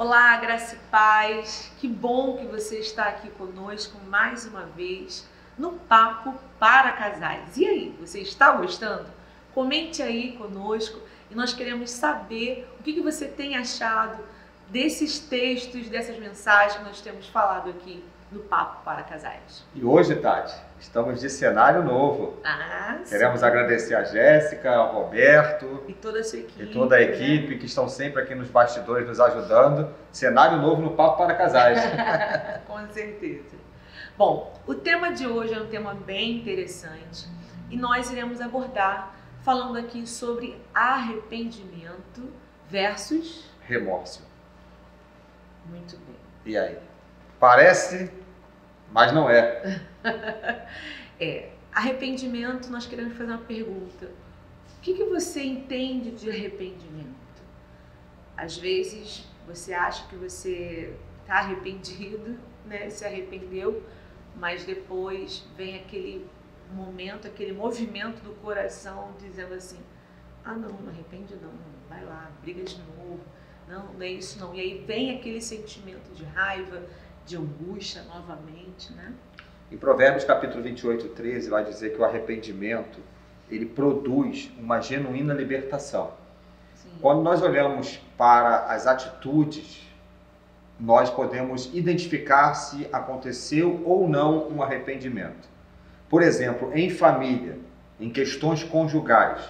Olá, graça e paz. Que bom que você está aqui conosco mais uma vez no Papo para Casais. E aí, você está gostando? Comente aí conosco e nós queremos saber o que você tem achado desses textos, dessas mensagens que nós temos falado aqui no Papo para Casais. E hoje, Tati, estamos de cenário novo. Queremos agradecer a Jéssica, ao Roberto e toda a sua equipe, e toda a equipe, né, que estão sempre aqui nos bastidores nos ajudando. Cenário novo no Papo para Casais. Com certeza. Bom, o tema de hoje é um tema bem interessante e nós iremos abordar falando aqui sobre arrependimento versus remorso. Muito bem. E aí? Parece, mas não é. Arrependimento, nós queremos fazer uma pergunta. O que você entende de arrependimento? Às vezes você acha que você está arrependido, né? Se arrependeu, mas depois vem aquele momento, aquele movimento do coração dizendo assim: ah, não arrepende não, vai lá, briga de novo, não é isso não. E aí vem aquele sentimento de raiva, de angústia novamente, né? Em Provérbios capítulo 28, 13, vai dizer que o arrependimento, ele produz uma genuína libertação. Sim. Quando nós olhamos para as atitudes, nós podemos identificar se aconteceu ou não um arrependimento. Por exemplo, em família, em questões conjugais,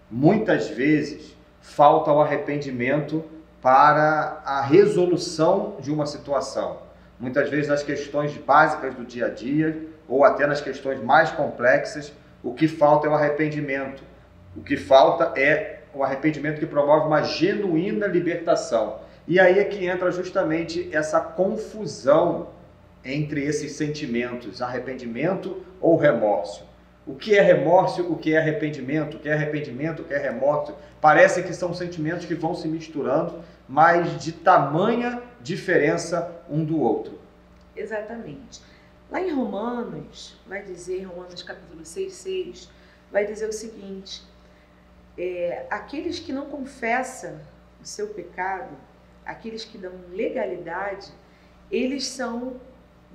muitas vezes falta o arrependimento para a resolução de uma situação. Muitas vezes nas questões básicas do dia a dia, ou até nas questões mais complexas, o que falta é o arrependimento. O que falta é o arrependimento que promove uma genuína libertação. E aí é que entra justamente essa confusão entre esses sentimentos, arrependimento ou remorso. O que é remorso, o que é arrependimento, o que é arrependimento, o que é remorso? Parece que são sentimentos que vão se misturando, mas de tamanha diferença um do outro. Exatamente. Lá em Romanos, vai dizer, Romanos capítulo 6, vai dizer o seguinte: aqueles que não confessam o seu pecado, aqueles que dão legalidade, eles são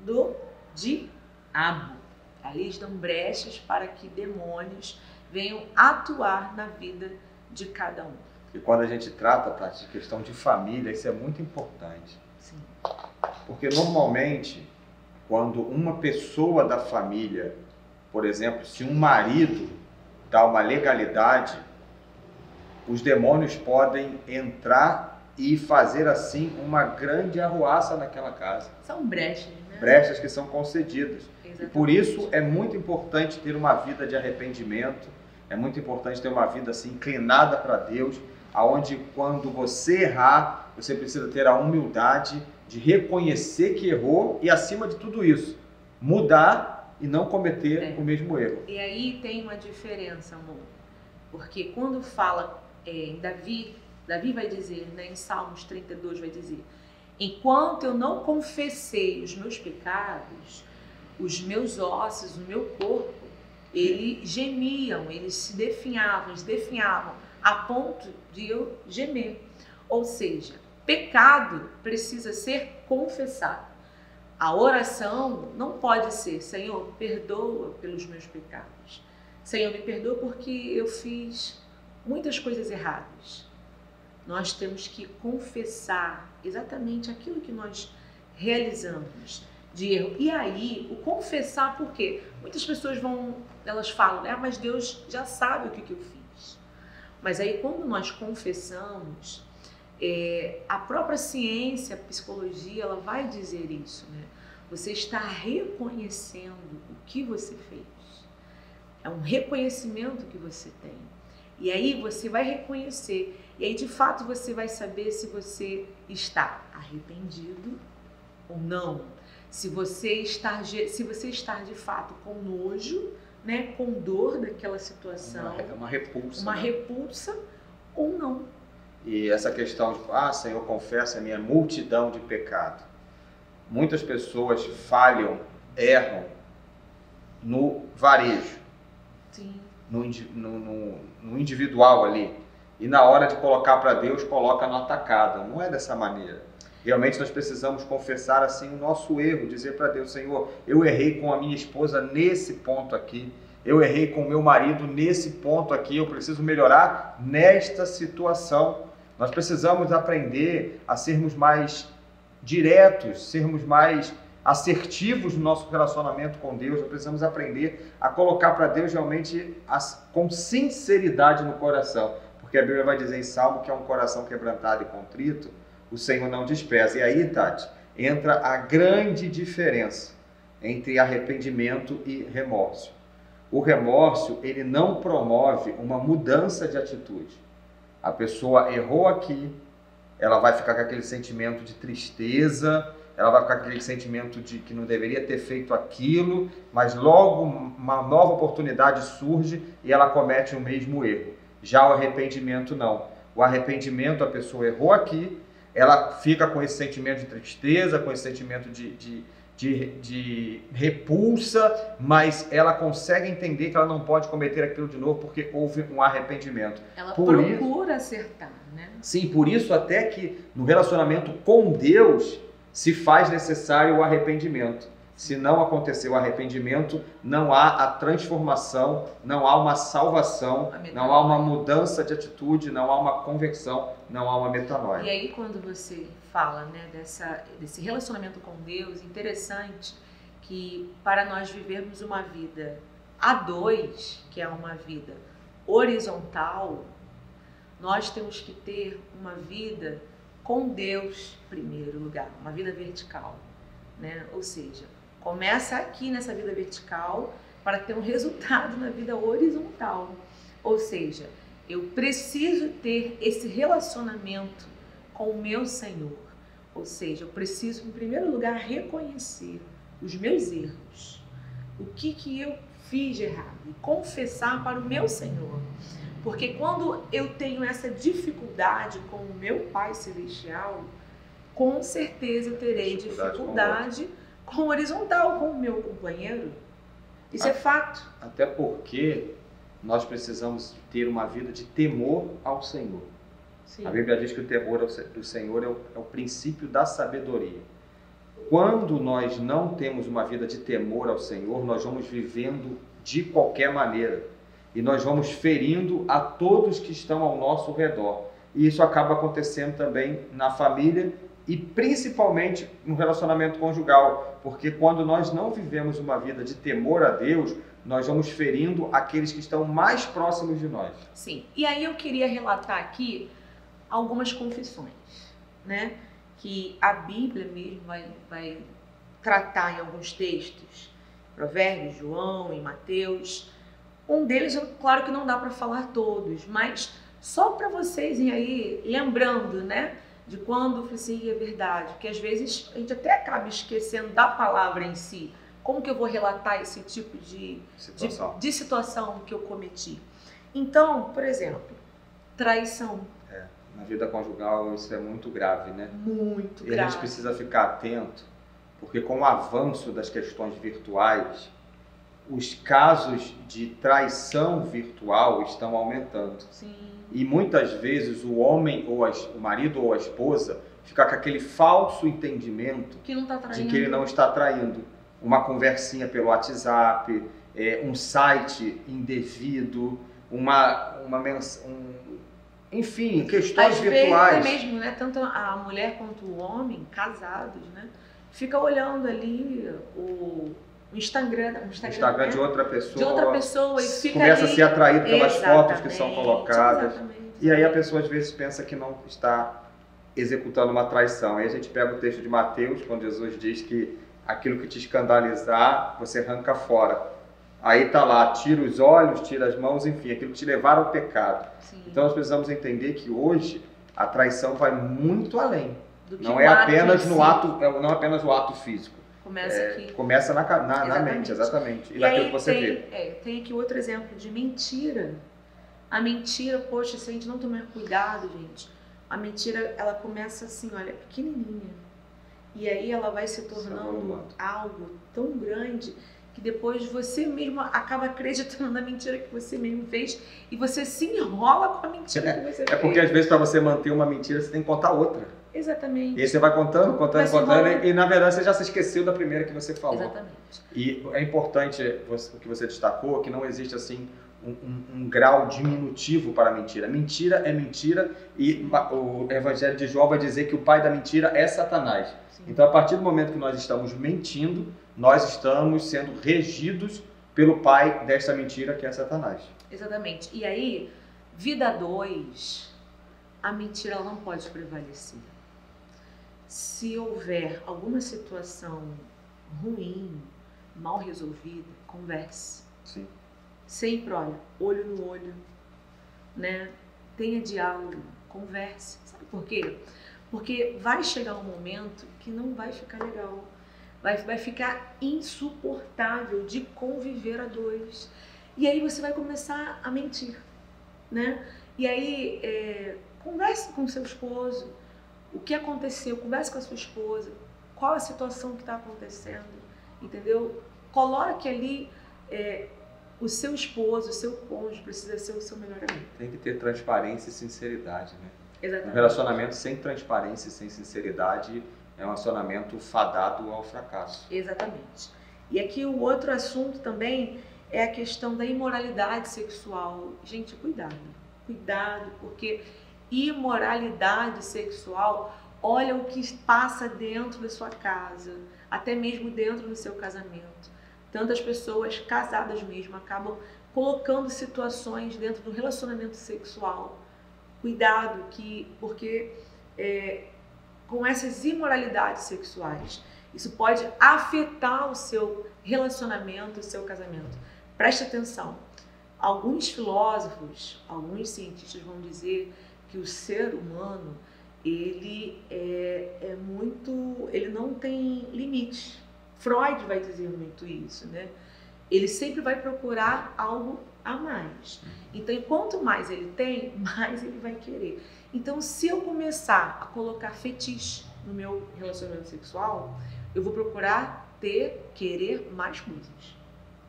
do diabo. Aí eles dão brechas para que demônios venham atuar na vida de cada um. E quando a gente trata, Tati, de questão de família, isso é muito importante. Sim. Porque normalmente, quando uma pessoa da família, por exemplo, se um marido dá uma legalidade, os demônios podem entrar e fazer assim uma grande arruaça naquela casa. São brechas, né? Brechas que são concedidas. Exatamente. E por isso é muito importante ter uma vida de arrependimento, é muito importante ter uma vida assim inclinada para Deus, aonde quando você errar, você precisa ter a humildade de reconhecer que errou e, acima de tudo isso, mudar e não cometer o mesmo erro. E aí tem uma diferença, amor, porque quando fala Davi vai dizer, né, em Salmos 32 vai dizer: enquanto eu não confessei os meus pecados, os meus ossos, o meu corpo, eles gemiam, eles se definhavam a ponto de eu gemer. Ou seja, pecado precisa ser confessado. A oração não pode ser: Senhor, perdoa pelos meus pecados. Senhor, me perdoa porque eu fiz muitas coisas erradas. Nós temos que confessar exatamente aquilo que nós realizamos de erro. E aí, o confessar, por quê? Muitas pessoas elas falam: mas Deus já sabe o que eu fiz. Mas aí, quando nós confessamos, a própria ciência, a psicologia, ela vai dizer isso, né? Você está reconhecendo o que você fez. É um reconhecimento que você tem. E aí você vai reconhecer. E aí, de fato, você vai saber se você está arrependido ou não. Se você estar de fato com nojo, né, com dor daquela situação. Uma repulsa. Uma repulsa ou não. E essa questão de, Senhor, confessa a minha multidão de pecado. Muitas pessoas falham, erram no varejo. Sim. No individual ali. E na hora de colocar para Deus, coloca no atacado. Não é dessa maneira. Realmente nós precisamos confessar assim o nosso erro, dizer para Deus, Senhor, eu errei com a minha esposa nesse ponto aqui, eu errei com o meu marido nesse ponto aqui, eu preciso melhorar nesta situação. Nós precisamos aprender a sermos mais diretos, sermos mais assertivos no nosso relacionamento com Deus. Nós precisamos aprender a colocar para Deus realmente com sinceridade no coração, porque a Bíblia vai dizer em Salmo que é um coração quebrantado e contrito, o Senhor não despreza. E aí, Tati, entra a grande diferença entre arrependimento e remorso. O remorso, ele não promove uma mudança de atitude. A pessoa errou aqui, ela vai ficar com aquele sentimento de tristeza, ela vai ficar com aquele sentimento de que não deveria ter feito aquilo, mas logo uma nova oportunidade surge e ela comete o mesmo erro. Já o arrependimento não. O arrependimento, a pessoa errou aqui, ela fica com esse sentimento de tristeza, com esse sentimento de repulsa, mas ela consegue entender que ela não pode cometer aquilo de novo porque houve um arrependimento. Ela procura acertar, né? Sim, por isso até que no relacionamento com Deus se faz necessário o arrependimento. Se não acontecer o arrependimento, não há a transformação, não há uma salvação, não há uma mudança de atitude, não há uma conversão, não há uma metanoia. E aí quando você fala, né, desse relacionamento com Deus, interessante que para nós vivermos uma vida a dois, que é uma vida horizontal, nós temos que ter uma vida com Deus em primeiro lugar, uma vida vertical, né? Ou seja, começa aqui nessa vida vertical para ter um resultado na vida horizontal. Ou seja, eu preciso ter esse relacionamento com o meu Senhor. Ou seja, eu preciso, em primeiro lugar, reconhecer os meus erros. O que eu fiz de errado e confessar para o meu Senhor. Porque quando eu tenho essa dificuldade com o meu Pai Celestial, com certeza eu terei dificuldade com o horizontal, com o meu companheiro. Isso é fato. Até porque nós precisamos ter uma vida de temor ao Senhor. Sim. A Bíblia diz que o temor do Senhor é o princípio da sabedoria. Quando nós não temos uma vida de temor ao Senhor, nós vamos vivendo de qualquer maneira. E nós vamos ferindo a todos que estão ao nosso redor. E isso acaba acontecendo também na família e principalmente no relacionamento conjugal. Porque quando nós não vivemos uma vida de temor a Deus, nós vamos ferindo aqueles que estão mais próximos de nós. Sim. E aí eu queria relatar aqui algumas confissões, né? Que a Bíblia mesmo vai tratar em alguns textos. Provérbios, João e Mateus. Um deles, claro que não dá para falar todos, mas só para vocês irem aí lembrando, né, de quando eu falei assim, é verdade, porque às vezes a gente até acaba esquecendo da palavra em si. Como que eu vou relatar esse tipo de situação que eu cometi? Então, por exemplo, traição. Na vida conjugal isso é muito grave, né? Muito grave. E a gente precisa ficar atento, porque com o avanço das questões virtuais, os casos de traição virtual estão aumentando. Sim. E muitas vezes o homem, ou o marido ou a esposa, fica com aquele falso entendimento que não tá traindo. De que ele não está traindo. Uma conversinha pelo WhatsApp, um site indevido, enfim, questões às virtuais. Vezes é mesmo, né? Tanto a mulher quanto o homem, casados, né? Fica olhando ali o Instagram né? de outra pessoa e fica começa ali, a ser atraído pelas fotos que são colocadas. Exatamente. E aí a pessoa às vezes pensa que não está executando uma traição. Aí a gente pega o texto de Mateus, quando Jesus diz que aquilo que te escandalizar, você arranca fora. Aí está lá, tira os olhos, tira as mãos, enfim, aquilo que te levar ao pecado. Sim. Então nós precisamos entender que hoje a traição vai muito além. Não é apenas no ato, não é apenas o ato físico. Começa aqui. Começa na mente, exatamente. E naquilo que você vê. Tem aqui outro exemplo de mentira. A mentira, poxa, se a gente não tomar cuidado, gente, a mentira, ela começa assim, olha, pequenininha. E aí ela vai se tornando algo tão grande que depois você mesmo acaba acreditando na mentira que você mesmo fez e você se enrola com a mentira que você fez. É porque às vezes para você manter uma mentira, você tem que contar outra. Exatamente. E aí você vai contando, Vai e na verdade você já se esqueceu da primeira que você falou. Exatamente. E é importante o que você destacou, que não existe assim um grau diminutivo para a mentira. Mentira é mentira, e o Evangelho de João vai dizer que o pai da mentira é Satanás. Sim. Então, a partir do momento que nós estamos mentindo, nós estamos sendo regidos pelo pai desta mentira, que é Satanás. Exatamente. E aí, vida 2, a mentira ela não pode prevalecer. Se houver alguma situação ruim, mal resolvida, converse. Sim. Sempre, olha, olho no olho, né? Tenha diálogo, converse. Sabe por quê? Porque vai chegar um momento que não vai ficar legal. Vai ficar insuportável de conviver a dois. E aí você vai começar a mentir, né? E aí, converse com seu esposo. O que aconteceu? Converse com a sua esposa. Qual a situação que está acontecendo? Entendeu? Coloque ali... o seu esposo, o seu cônjuge precisa ser o seu melhor amigo. Tem que ter transparência e sinceridade, né? Exatamente. Um relacionamento sem transparência e sem sinceridade é um relacionamento fadado ao fracasso. Exatamente. E aqui o outro assunto também é a questão da imoralidade sexual. Gente, cuidado. Cuidado, porque imoralidade sexual, olha o que passa dentro da sua casa, até mesmo dentro do seu casamento. Tantas pessoas casadas mesmo acabam colocando situações dentro do relacionamento sexual. Cuidado, porque com essas imoralidades sexuais, isso pode afetar o seu relacionamento, o seu casamento. Preste atenção. Alguns filósofos, alguns cientistas vão dizer que o ser humano, ele não tem limite. Freud vai dizer muito isso, né? Ele sempre vai procurar algo a mais. Então, quanto mais ele tem, mais ele vai querer. Então, se eu começar a colocar fetiche no meu relacionamento sexual, eu vou procurar querer mais coisas,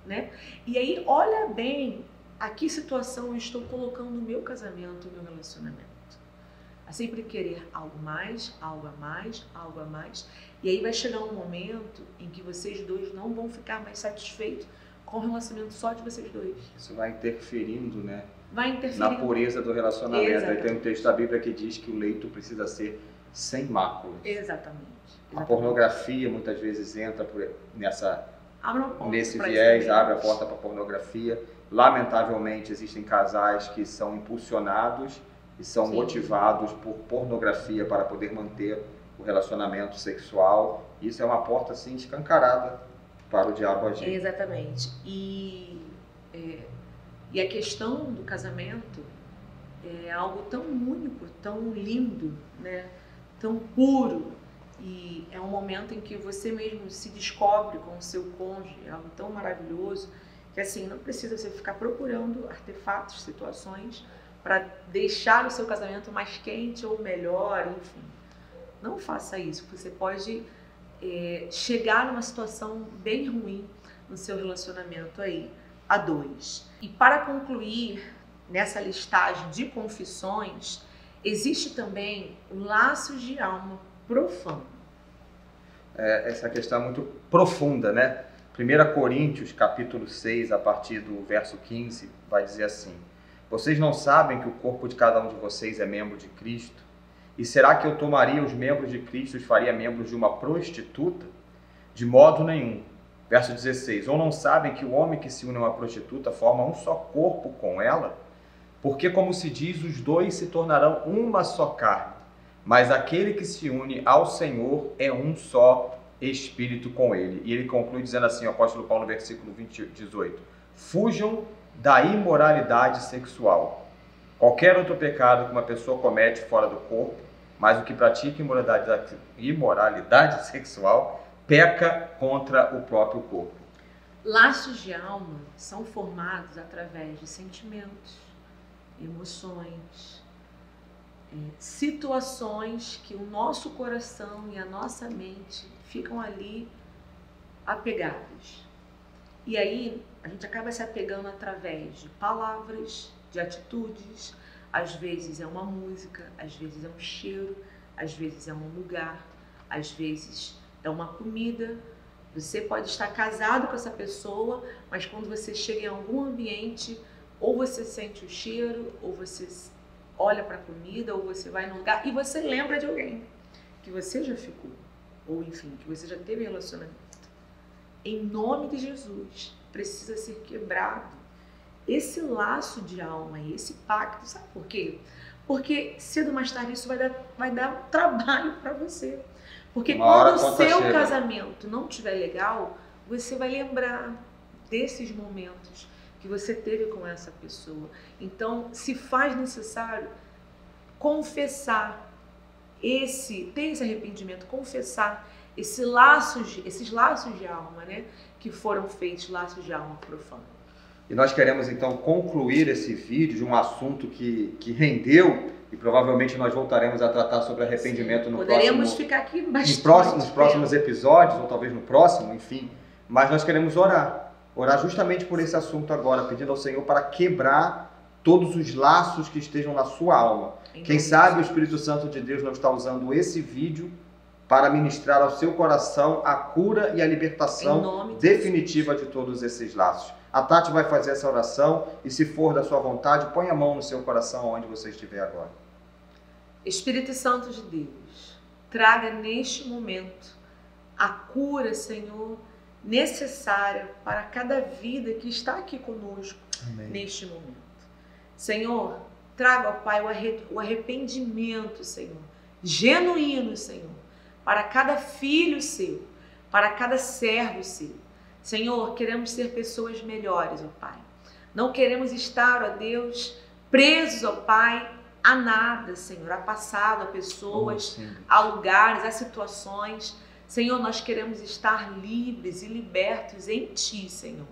né? E aí, olha bem a que situação eu estou colocando no meu casamento, no meu relacionamento. A sempre querer algo mais, algo a mais, algo a mais. E aí vai chegar um momento em que vocês dois não vão ficar mais satisfeitos com o relacionamento só de vocês dois. Isso vai interferindo, né? Vai interferindo. Na pureza do relacionamento. Exatamente. Aí tem um texto da Bíblia que diz que o leito precisa ser sem máculas. Exatamente. A pornografia muitas vezes entra nesse viés, abre a porta para a pornografia. Lamentavelmente existem casais que são impulsionados e são motivados por pornografia para poder manter o relacionamento sexual. Isso é uma porta assim escancarada para o diabo agir. Exatamente. E a questão do casamento é algo tão único, tão lindo, né? Tão puro. E é um momento em que você mesmo se descobre com o seu cônjuge, é algo tão maravilhoso que assim, não precisa você ficar procurando artefatos, situações para deixar o seu casamento mais quente ou melhor, enfim. Não faça isso, porque você pode chegar numa situação bem ruim no seu relacionamento aí, a dois. E para concluir, nessa listagem de confissões, existe também o laço de alma profano. Essa questão é muito profunda, né? 1 Coríntios, capítulo 6, a partir do verso 15, vai dizer assim: vocês não sabem que o corpo de cada um de vocês é membro de Cristo? E será que eu tomaria os membros de Cristo e os faria membros de uma prostituta? De modo nenhum. Verso 16. Ou não sabem que o homem que se une a uma prostituta forma um só corpo com ela? Porque, como se diz, os dois se tornarão uma só carne. Mas aquele que se une ao Senhor é um só espírito com ele. E ele conclui dizendo assim, o apóstolo Paulo, no versículo 18. Fujam da imoralidade sexual. Qualquer outro pecado que uma pessoa comete fora do corpo, mas o que pratica imoralidade sexual, peca contra o próprio corpo. Laços de alma são formados através de sentimentos, emoções, situações que o nosso coração e a nossa mente ficam ali apegados. E aí a gente acaba se apegando através de palavras, de atitudes, às vezes é uma música, às vezes é um cheiro, às vezes é um lugar, às vezes é uma comida. Você pode estar casado com essa pessoa, mas quando você chega em algum ambiente, ou você sente o cheiro, ou você olha para a comida, ou você vai num lugar e você lembra de alguém que você já ficou, ou enfim, que você já teve relacionamento. Em nome de Jesus, precisa ser quebrado esse laço de alma, esse pacto. Sabe por quê? Porque cedo ou mais tarde isso vai dar trabalho para você. Porque quando o seu casamento não estiver legal, você vai lembrar desses momentos que você teve com essa pessoa. Então, se faz necessário confessar ter esse arrependimento, confessar esses laços de alma, né, que foram feitos, laços de alma profana. E nós queremos então concluir esse vídeo de um assunto que rendeu, e provavelmente nós voltaremos a tratar sobre arrependimento. Sim, poderemos ficar aqui bastante nos próximos episódios, ou talvez no próximo, enfim. Mas nós queremos orar justamente por esse assunto agora, pedindo ao Senhor para quebrar todos os laços que estejam na sua alma. Quem sabe o Espírito Santo de Deus não está usando esse vídeo para ministrar ao seu coração a cura e a libertação definitiva de todos esses laços. A Tati vai fazer essa oração e, se for da sua vontade, põe a mão no seu coração onde você estiver agora. Espírito Santo de Deus, traga neste momento a cura, Senhor, necessária para cada vida que está aqui conosco. Amém. Neste momento. Senhor, traga, ó Pai, o arrependimento, Senhor, genuíno, Senhor, para cada filho seu, para cada servo seu. Senhor, queremos ser pessoas melhores, ó Pai. Não queremos estar, ó Deus, presos, ó Pai, a nada, Senhor, a passado, a pessoas, a lugares, a situações. Senhor, nós queremos estar livres e libertos em Ti, Senhor,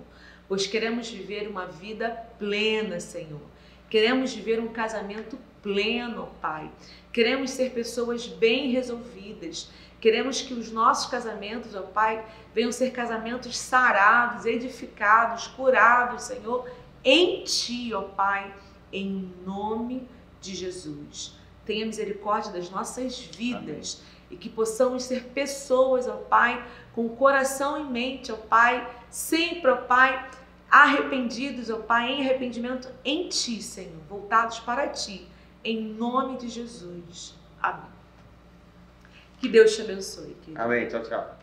pois queremos viver uma vida plena, Senhor. Queremos viver um casamento pleno, ó Pai. Queremos ser pessoas bem resolvidas. Queremos que os nossos casamentos, ó Pai, venham ser casamentos sarados, edificados, curados, Senhor, em Ti, ó Pai, em nome de Jesus. Tenha misericórdia das nossas vidas. Amém. E que possamos ser pessoas, ó Pai, com o coração em mente, ó Pai, sempre, ó Pai, arrependidos, ó Pai, em arrependimento em Ti, Senhor, voltados para Ti, em nome de Jesus. Amém. Que Deus te abençoe, querido. Amém. Tchau, tchau.